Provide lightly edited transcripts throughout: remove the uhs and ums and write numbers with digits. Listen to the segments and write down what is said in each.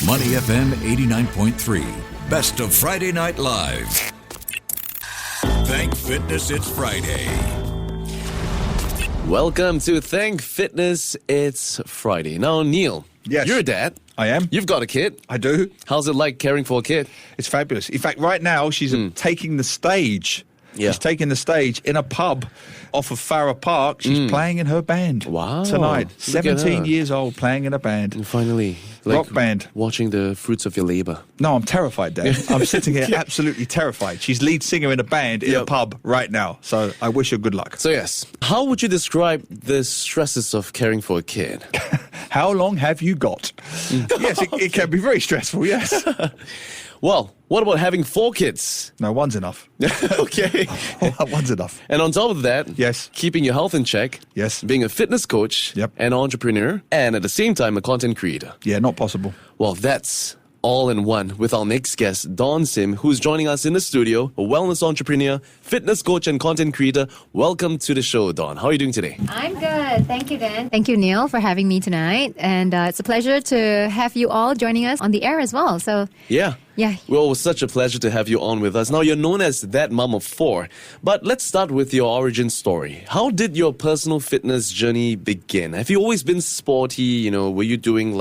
Money FM 89.3. Best of Friday Night Live. Thank Fitness It's Friday. Welcome to Thank Fitness It's Friday. Now, Neil, Yes. you're a dad. I am. You've got a kid. I do. How's it like caring for a kid? It's fabulous. In fact, right now, she's taking the stage. Yeah. She's taking the stage in a pub off of Farrer Park. She's playing in her band Wow. tonight. Look at 17 her. years old, playing in a band. And finally, Rock band. Watching the fruits of your labor. No, I'm terrified, Dad. I'm sitting here absolutely terrified. She's lead singer in a band in a Yep. pub right now. So I wish her good luck. So yes, how would you describe the stresses of caring for a kid? How long have you got? Yes, it can be very stressful, yes. Well, what about having 4 kids? No, one's enough. Okay. One's enough. And on top of that, Yes. keeping your health in check, Yes. being a fitness coach, Yep. an entrepreneur, and at the same time, a content creator. Yeah, not possible. Well, that's all in one with our next guest, Dawn Sim, who's joining us in the studio, a wellness entrepreneur, fitness coach, and content creator. Welcome to the show, Dawn. How are you doing today? I'm good. Thank you, Dan. Thank you, Neil, for having me tonight. And it's a pleasure to have you all joining us on the air as well. So, Yeah. yeah. Well, it was such a pleasure to have you on with us. Now, you're known as That Mom of 4, but let's start with your origin story. How did your personal fitness journey begin? Have you always been sporty? Were you doing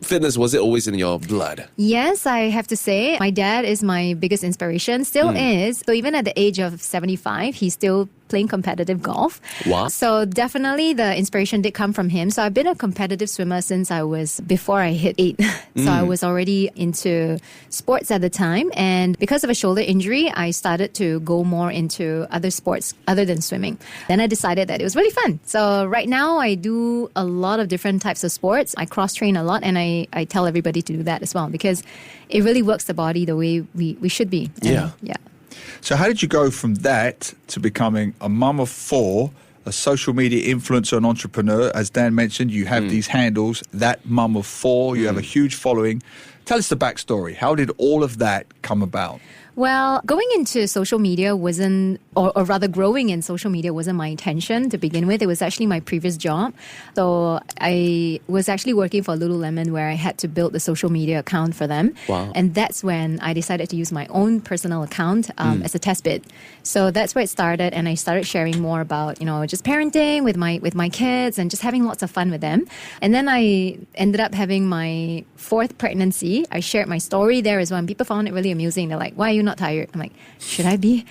fitness? Was it always in your blood? Yes, I have to say, my dad is my biggest inspiration, still is. So even at the age of 75, he's still playing competitive golf. Wow. So definitely the inspiration did come from him. So I've been a competitive swimmer since before I hit 8. So I was already into sports at the time. And because of a shoulder injury, I started to go more into other sports other than swimming. Then I decided that it was really fun. So right now I do a lot of different types of sports. I cross-train a lot, and I tell everybody to do that as well because it really works the body the way we should be. And, yeah. So how did you go from that to becoming a mum of 4, a social media influencer and entrepreneur? As Dan mentioned, you have these handles, That Mum of 4. You have a huge following. Tell us the backstory. How did all of that come about? Well, going into social media wasn't, or rather growing in social media wasn't my intention to begin with. It was actually my previous job. So I was actually working for Lululemon where I had to build the social media account for them. Wow. And that's when I decided to use my own personal account as a test bed. So that's where it started. And I started sharing more about, just parenting with my kids and just having lots of fun with them. And then I ended up having my 4th pregnancy. I shared my story there as well. And people found it really amusing. They're like, why are you not tired? I'm like, should I be?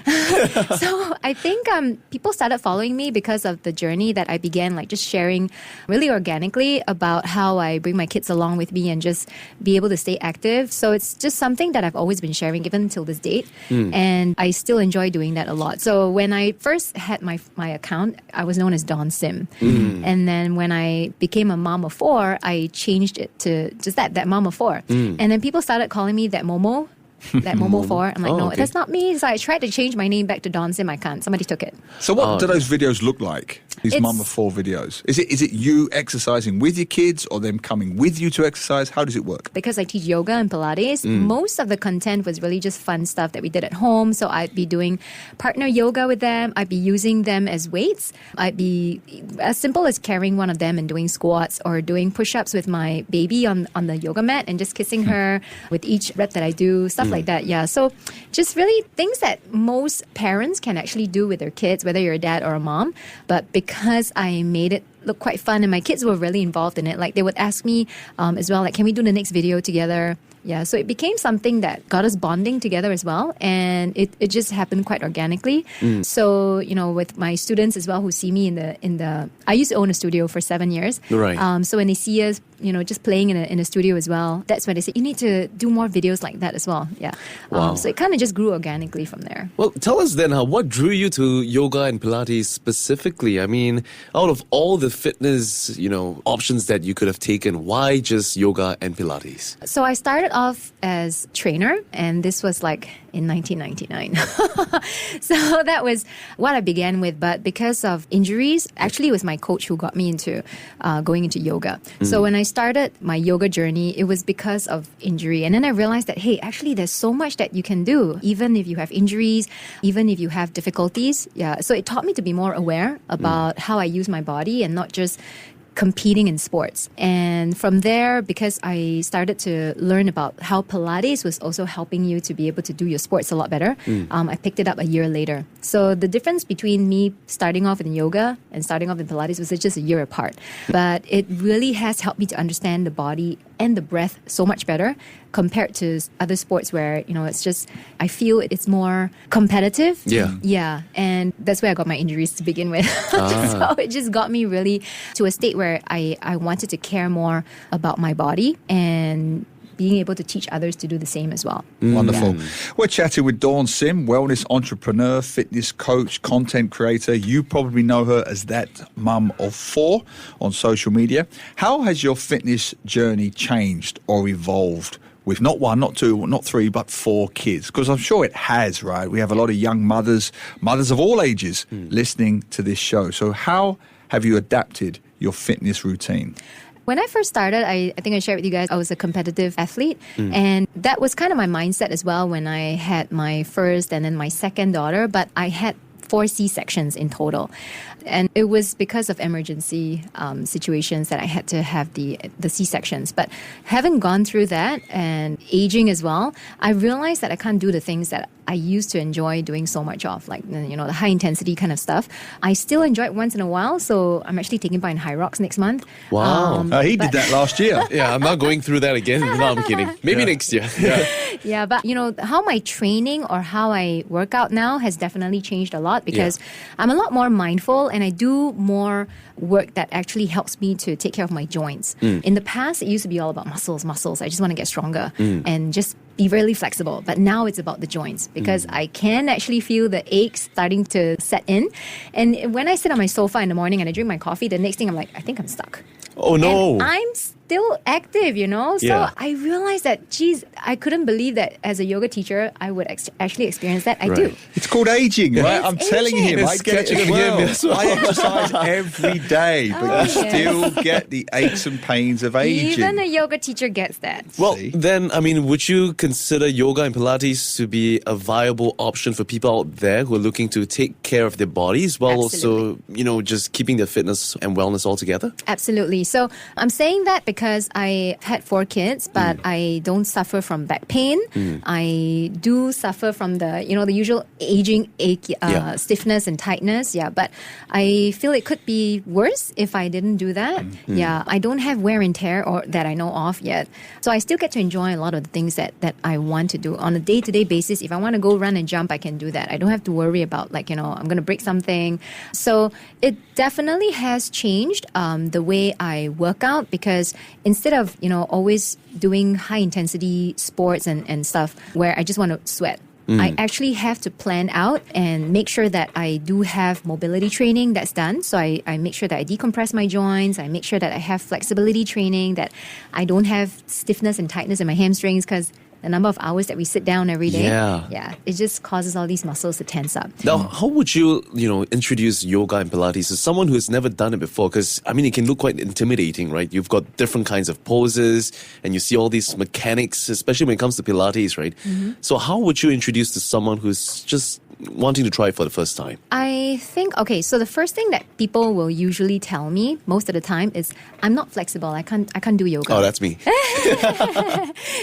So I think people started following me because of the journey that I began, just sharing really organically about how I bring my kids along with me and just be able to stay active. So it's just something that I've always been sharing even until this date. And I still enjoy doing that a lot. So when I first had my account, I was known as Dawn Sim. And then when I became a mom of 4, I changed it to just that mom of 4. And then people started calling me that Momo. That Momo 4. I'm like, no, okay. that's not me. So I tried to change my name back to Dawn Sim. I can't. Somebody took it. So what do those videos look like? These It's- mum of 4 videos. Is it you exercising with your kids or them coming with you to exercise? How does it work? Because I teach yoga and Pilates, most of the content was really just fun stuff that we did at home. So I'd be doing partner yoga with them. I'd be using them as weights. I'd be as simple as carrying one of them and doing squats or doing push-ups with my baby on the yoga mat and just kissing her with each rep that I do, stuff like that. Yeah. So just really things that most parents can actually do with their kids, whether you're a dad or a mom. But because I made it look quite fun and my kids were really involved in it, they would ask me as well, can we do the next video together? Yeah, so it became something that got us bonding together as well, and it just happened quite organically. So with my students as well who see me in the I used to own a studio for 7 years. Right. So when they see us, just playing in a studio as well, that's when they say you need to do more videos like that as well. Yeah. Wow. So it kind of just grew organically from there. Well, tell us then, what drew you to yoga and Pilates specifically? I mean, out of all the fitness, options that you could have taken, why just yoga and Pilates? So I started off as trainer, and this was in 1999. So that was what I began with. But because of injuries, actually it was my coach who got me into going into yoga. So when I started my yoga journey, it was because of injury. And then I realized that, hey, actually there's so much that you can do, even if you have injuries, even if you have difficulties. Yeah. So it taught me to be more aware about how I use my body and not just competing in sports. And from there, because I started to learn about how Pilates was also helping you to be able to do your sports a lot better, I picked it up a year later. So the difference between me starting off in yoga and starting off in Pilates was just a year apart. But it really has helped me to understand the body and the breath so much better compared to other sports where, it's just, I feel it's more competitive. Yeah. Yeah. And that's where I got my injuries to begin with. So it just got me really to a state where I wanted to care more about my body and being able to teach others to do the same as well. Wonderful. Yeah. We're chatting with Dawn Sim, wellness entrepreneur, fitness coach, content creator. You probably know her as that mum of 4 on social media. How has your fitness journey changed or evolved with not 1, not 2, not 3, but 4 kids? Because I'm sure it has, right? We have a lot of young mothers of all ages listening to this show. So how have you adapted your fitness routine? When I first started, I think I shared with you guys, I was a competitive athlete. And that was kind of my mindset as well when I had my first and then my second daughter. But I had 4 C-sections in total. And it was because of emergency situations that I had to have the C-sections. But having gone through that and aging as well, I realized that I can't do the things that I used to enjoy doing so much of, like, the high intensity kind of stuff. I still enjoy it once in a while. So I'm actually taking part in High Rocks next month. Wow. He did that last year. Yeah, I'm not going through that again. No, I'm kidding. Maybe next year. Yeah, but how my training or how I work out now has definitely changed a lot because I'm a lot more mindful and I do more work that actually helps me to take care of my joints. In the past, it used to be all about muscles. I just want to get stronger and just be really flexible. But now it's about the joints because I can actually feel the aches starting to set in. And when I sit on my sofa in the morning and I drink my coffee, the next thing I'm like, I think I'm stuck. Oh, no. And I'm still active, So Yeah. I realized that, geez, I couldn't believe that as a yoga teacher, I would actually experience that. I do. It's called aging, right? I'm telling him, It's I get it catching as him well. as well. I exercise every day, but you still get the aches and pains of aging. Even a yoga teacher gets that. Well, See? then, would you consider yoga and Pilates to be a viable option for people out there who are looking to take care of their bodies while also, just keeping their fitness and wellness all together? Absolutely. So I'm saying that because I had 4 kids, but I don't suffer from back pain. I do suffer from the, the usual aging ache, stiffness and tightness. Yeah, but I feel it could be worse if I didn't do that. Yeah, I don't have wear and tear or that I know of yet. So I still get to enjoy a lot of the things that I want to do on a day-to-day basis. If I want to go run and jump, I can do that. I don't have to worry about I'm going to break something. So it definitely has changed the way I work out because instead of, always doing high intensity sports and stuff where I just want to sweat, I actually have to plan out and make sure that I do have mobility training that's done. So I make sure that I decompress my joints. I make sure that I have flexibility training, that I don't have stiffness and tightness in my hamstrings because the number of hours that we sit down every day, it just causes all these muscles to tense up. Now, how would you, introduce yoga and Pilates to someone who's never done it before? Because, it can look quite intimidating, right? You've got different kinds of poses and you see all these mechanics, especially when it comes to Pilates, right? So how would you introduce to someone who's just wanting to try it for the first time? I think, so the first thing that people will usually tell me most of the time is, I'm not flexible. I can't do yoga. Oh, that's me.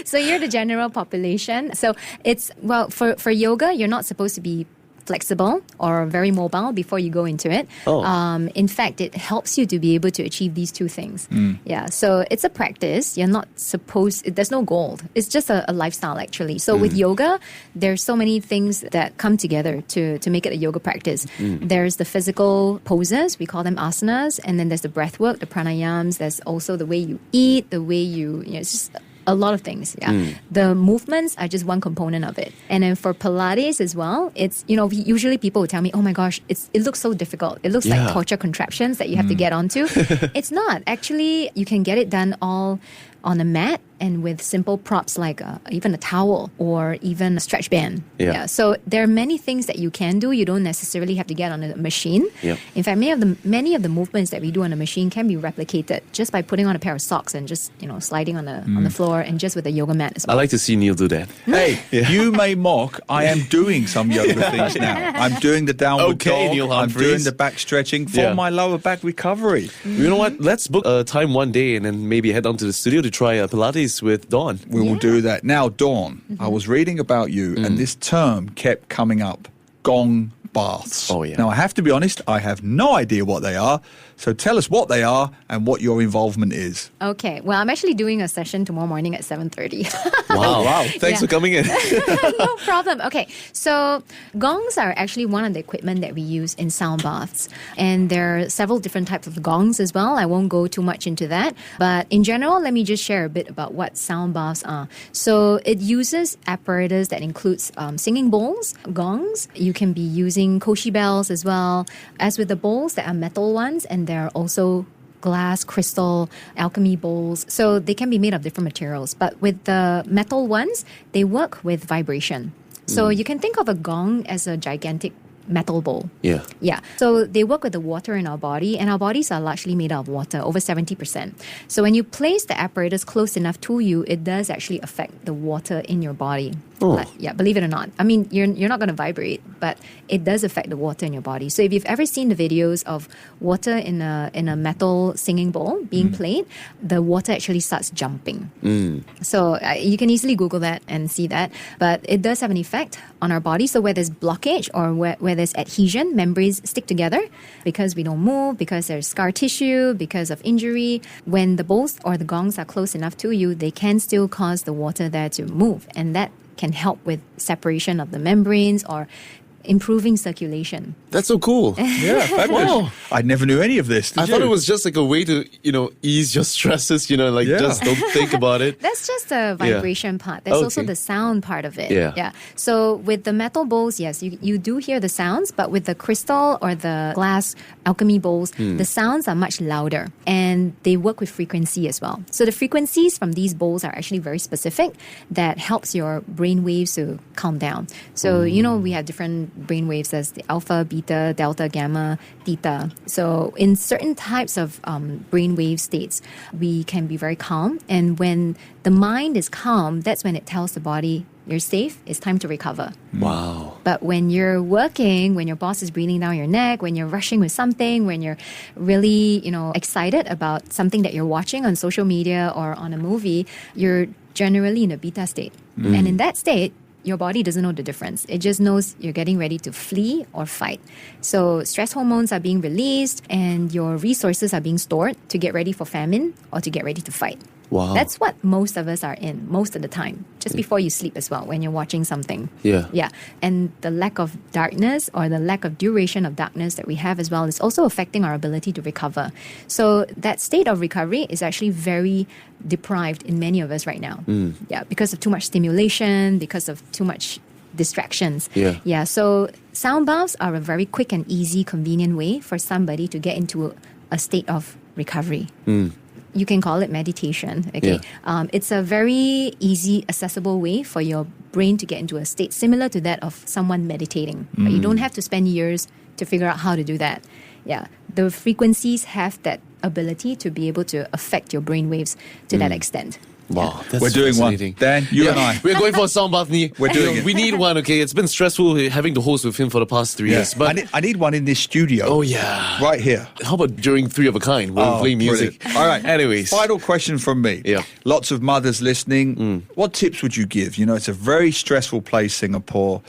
So you're the general population. So it's, for yoga, you're not supposed to be flexible or very mobile before you go into it. In fact, it helps you to be able to achieve these 2 things. Yeah, so it's a practice. You're not supposed, there's no goal. It's just a lifestyle actually. So with yoga, there's so many things that come together to make it a yoga practice. There's the physical poses, we call them asanas, and then there's the breath work, the pranayams, there's also the way you eat, the way it's just a lot of things, The movements are just one component of it. And then for Pilates as well, it's, usually people will tell me, oh my gosh, it looks so difficult. It looks like torture contraptions that you have to get onto. It's not. Actually, you can get it done all on a mat and with simple props like even a towel or even a stretch band. Yeah. So there are many things that you can do. You don't necessarily have to get on a machine. Yeah. In fact, many of the movements that we do on a machine can be replicated just by putting on a pair of socks and just sliding on the floor and just with a yoga mat as I well. like to see Neil do that. Hey, you may mock, I am doing some yoga things now. I'm doing the downward Okay, dog. Neil I'm Humphreys. doing the back stretching for Yeah. my lower back recovery. You know what? Let's book a time one day and then maybe head down to the studio to try Pilates with Dawn. We will do that. Now, Dawn, I was reading about you, and this term kept coming up, gong baths. Oh, yeah. Now, I have to be honest, I have no idea what they are. So tell us what they are and what your involvement is. Okay. Well, I'm actually doing a session tomorrow morning at 7:30. Wow. Thanks for coming in. No problem. Okay, so gongs are actually one of the equipment that we use in sound baths. And there are several different types of gongs as well. I won't go too much into that. But in general, let me just share a bit about what sound baths are. So it uses apparatus that includes singing bowls, gongs. You can be using koshi bells as well. As with the bowls, there are metal ones and there are also glass, crystal, alchemy bowls. So they can be made of different materials. But with the metal ones, they work with vibration. So you can think of a gong as a gigantic metal bowl. Yeah. Yeah. So they work with the water in our body, and our bodies are largely made out of water, over 70%. So when you place the apparatus close enough to you, it does actually affect the water in your body. Oh. Like, yeah, believe it or not. I mean, you're not going to vibrate, but it does affect the water in your body. So if you've ever seen the videos of water in a metal singing bowl being played, the water actually starts jumping. So you can easily Google that and see that. But it does have an effect on our body. So where there's blockage or where there's adhesion, membranes stick together because we don't move, because there's scar tissue, because of injury. When the bowls or the gongs are close enough to you, they can still cause the water there to move. And that can help with separation of the membranes or improving circulation. That's so cool. Yeah, fabulous. Wow. I never knew any of this. Did I thought you? it was just like a way to, ease your stresses, Yeah. just don't think about it. That's just the vibration part. There's also Okay. the sound part of it. Yeah. So with the metal bowls, yes, you do hear the sounds, but with the crystal or the glass alchemy bowls, the sounds are much louder and they work with frequency as well. So the frequencies from these bowls are actually very specific that helps your brain waves to calm down. So, we have different brain waves as the alpha, beta, delta, gamma, theta. So in certain types of brain wave states, we can be very calm. And when the mind is calm, that's when it tells the body, you're safe, it's time to recover. Wow. But when you're working, when your boss is breathing down your neck, when you're rushing with something, when you're really, excited about something that you're watching on social media or on a movie, you're generally in a beta state. And in that state, your body doesn't know the difference. It just knows you're getting ready to flee or fight. So stress hormones are being released and your resources are being stored to get ready for famine or to get ready to fight. Wow. That's what most of us are in most of the time, just before you sleep as well, when you're watching something. Yeah. Yeah. And the lack of darkness or the lack of duration of darkness that we have as well is also affecting our ability to recover. So that state of recovery is actually very deprived in many of us right now. Yeah, because of too much stimulation, because of too much distractions. Yeah. Yeah. So sound baths are a very quick and easy, convenient way for somebody to get into a state of recovery. You can call it meditation. Okay, it's a very easy, accessible way for your brain to get into a state similar to that of someone meditating. But you don't have to spend years to figure out how to do that. Yeah, the frequencies have that ability to be able to affect your brain waves to that extent. Wow, that's We're doing one. fascinating. Dan, you and I. We're going for a sound bath, Ni. We're doing it. We need one, okay? It's been stressful having to host with him for the past 3 years. But I need one in this studio. oh, yeah. Right here. How about during Three of a Kind when we play music? Brilliant. All right. Anyways. Final question from me. Yeah. Lots of mothers listening. What tips would you give? It's a very stressful place, Singapore.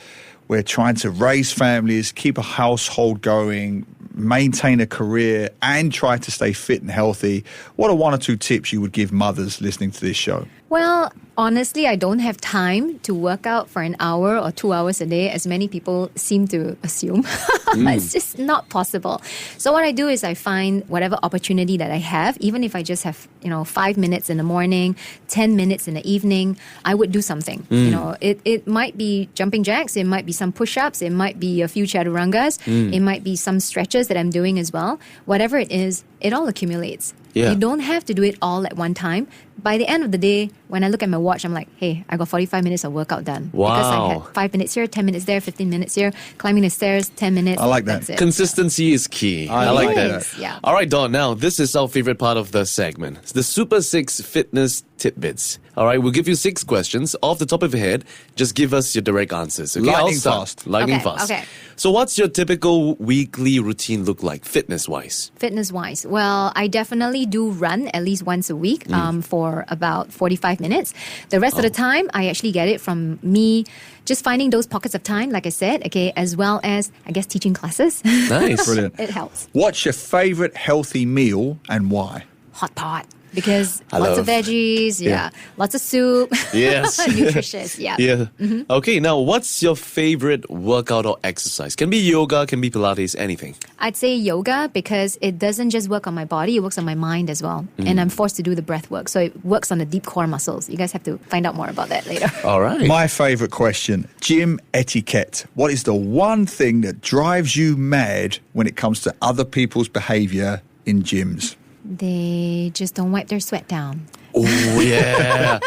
We're trying to raise families, keep a household going, maintain a career, and try to stay fit and healthy. What are one or two tips you would give mothers listening to this show? Well, honestly, I don't have time to work out for an hour or 2 hours a day, as many people seem to assume. It's just not possible. So what I do is I find whatever opportunity that I have, even if I just have, 5 minutes in the morning, 10 minutes in the evening, I would do something. It might be jumping jacks, it might be some push-ups, it might be a few chaturangas, it might be some stretches that I'm doing as well. Whatever it is, it all accumulates. Yeah. You don't have to do it all at one time. By the end of the day, when I look at my watch, I'm like, hey, I got 45 minutes of workout done. Because I Wow. had 5 minutes here, 10 minutes there, 15 minutes here, climbing the stairs, 10 minutes. I like that. That's it. Consistency is key. I like that. Yes, yeah. All right, Dawn, now this is our favorite part of the segment. It's the Super 6 Fitness Tidbits. All right, we'll give you 6 questions. Off the top of your head, just give us your direct answers. Okay, I'll Lightning start. fast. Lightning Okay, fast. okay. So what's your typical weekly routine look like, fitness-wise? Fitness-wise, well, I definitely do run at least once a week for about 45 minutes. The rest of the time, I actually get it from me just finding those pockets of time, like I said, okay, as well as, I guess, teaching classes. Nice. Brilliant. It helps. What's your favourite healthy meal and why? Hot pot. Because I lots of love- veggies, yeah. lots of soup. Yes. Nutritious, yeah. Yeah. Okay, now what's your favorite workout or exercise? Can be yoga, can be Pilates, anything. I'd say yoga because it doesn't just work on my body, it works on my mind as well. And I'm forced to do the breath work. So it works on the deep core muscles. You guys have to find out more about that later. All right. My favourite question, gym etiquette. What is the one thing that drives you mad when it comes to other people's behaviour in gyms? They just don't wipe their sweat down. Oh, yeah.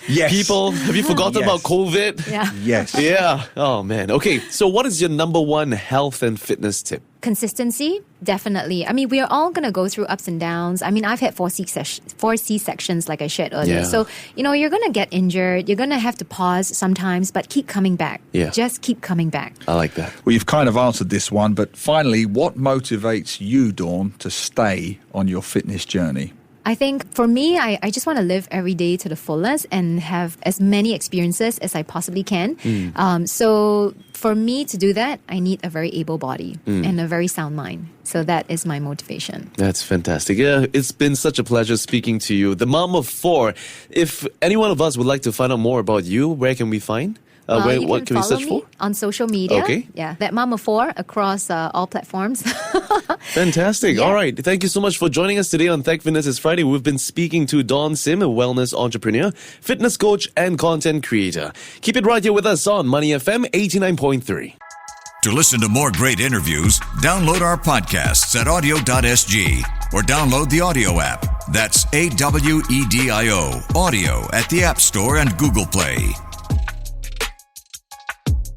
Yes. People, have you forgotten Yes. about COVID? Yeah. Yes. Yeah. Oh, man. Okay, so what is your number one health and fitness tip? Consistency, definitely. I mean, we are all going to go through ups and downs. I mean, I've had 4 C-sections, like I shared earlier. Yeah. So, you're going to get injured. You're going to have to pause sometimes, but keep coming back. Yeah. Just keep coming back. I like that. Well, you've kind of answered this one, but finally, what motivates you, Dawn, to stay on your fitness journey? I think for me, I just want to live every day to the fullest and have as many experiences as I possibly can. So for me to do that, I need a very able body and a very sound mind. So that is my motivation. That's fantastic. Yeah, it's been such a pleasure speaking to you. The mom of 4. If any one of us would like to find out more about you, where can we find? You What can we follow search me for? on social media. Okay. Yeah, that Mama 4 across all platforms. Fantastic. Yeah. All right. Thank you so much for joining us today on Tech Fitness is Friday. We've been speaking to Dawn Sim, a wellness entrepreneur, fitness coach, and content creator. Keep it right here with us on Money FM 89.3. To listen to more great interviews, download our podcasts at audio.sg or download the audio app. That's AWEDIO, audio at the App Store and Google Play.